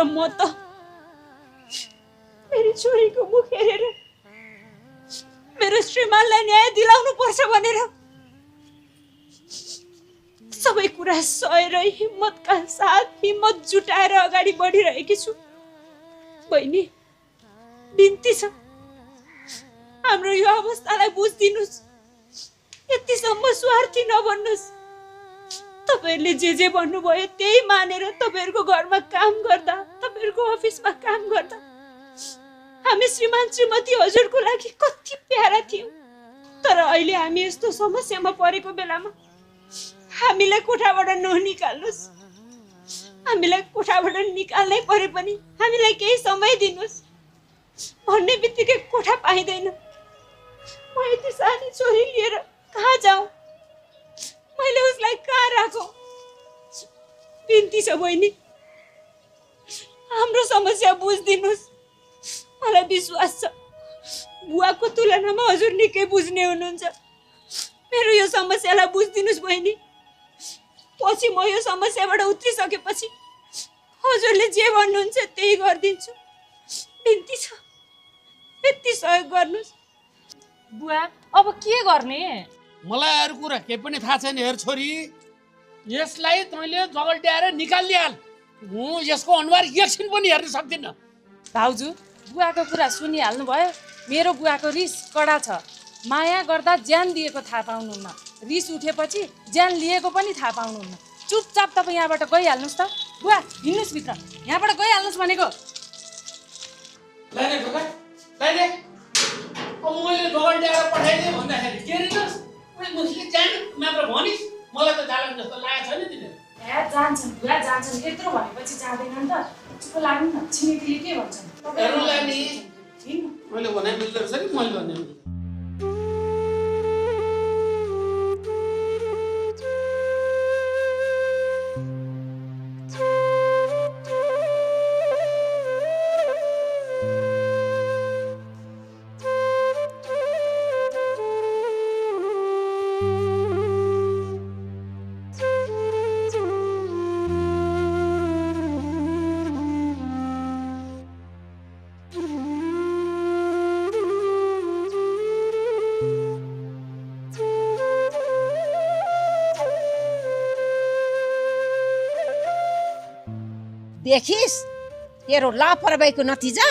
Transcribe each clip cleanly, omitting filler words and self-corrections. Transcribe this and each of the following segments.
म त मेरो छोरीको मुख हेरेर मेरो श्रीमानलाई न्याय दिलाउनु पर्छ भनेर सबै कुरा सहेर हिम्मतका साथ हिम्मत जुटाएर अगाडि बढिरहेकी छु। बहिनी, बिन्ती छ, हाम्रो यो अवस्थालाई बुझिदिनुस्। यतिसम्म स्वार्थी नबन्नुस्। तपाईहरुले जे भन्नुभयो त्यही मानेर तपाईहरुको घरमा काम गर्दा, तपाईहरुको अफिसमा काम गर्दा हामी श्रीमान श्रीमती हजुरको लागि कति प्यारा थियौं। तर अहिले हामी यस्तो समस्यामा परेको बेलामा हामीलाई कोठाबाट ननिकाल्नुस्। हामीलाई कोठाबाट निकाल्नै परे पनि हामीलाई केही समय दिनुस् भन्ने बित्तिकै कोठा पाइदैन। म यति सानी छोरी लिएर कहाँ जाऊँ? मैले उसलाई कहाँ राखौँ? बिन्ती छ बहिनी, हाम्रो समस्या बुझिदिनुस्। मलाई विश्वास छ बुवाको तुलनामा हजुर निकै बुझ्ने हुनुहुन्छ। मेरो यो समस्यालाई बुझिदिनुस् बहिनी। पछि म यो समस्याबाट उत्रिसकेपछि हजुरले जे भन्नुहुन्छ त्यही गरिदिन्छु। बिन्ती छ, यति सहयोग गर्नुस्। बुवा अब के गर्ने? मलाई अरू कुरा केही पनि थाहा छैन। हेर छोरी, यसलाई तैँले जगल्ट्याएर निकालिहाल। म यसको अनुहार एकछिन पनि हेर्न सक्दिनँ। भाउजू, बुवाको कुरा सुनिहाल्नु भयो। मेरो बुवाको रिस कडा छ। माया गर्दा ज्यान दिएको थाहा पाउनुहुन्न, रिस उठेपछि ज्यान लिएको पनि थाहा पाउनुहुन्न। चुपचाप तपाईँ यहाँबाट गइहाल्नुहोस् त। बुवा हिँड्नुहोस् भित्र, यहाँबाट गइहाल्नुहोस् भनेको। लाइने ढोका, लाइने। अब मैले जगल्ट्याएर पठाइदिएँ भन्दाखेरि के रिनुहोस्? मुखले जाने मात्र भनिस्। मलाई त जालन जस्तो लागेको छैन तिनीहरू। ए जान्छन् बुवा, जान्छन्। यत्रो भनेपछि जाँदैनन् त। चुप लाग्नु न, छिमेकीले के भन्छन्? हेर्नुलाई नि मैले भने मिल्दो रहेछ कि मैले भने मिल्दो? देखिस् तेरो लापरवाहीको नतिजा।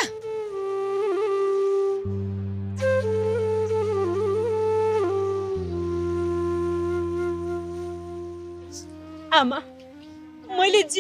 आमा, मैले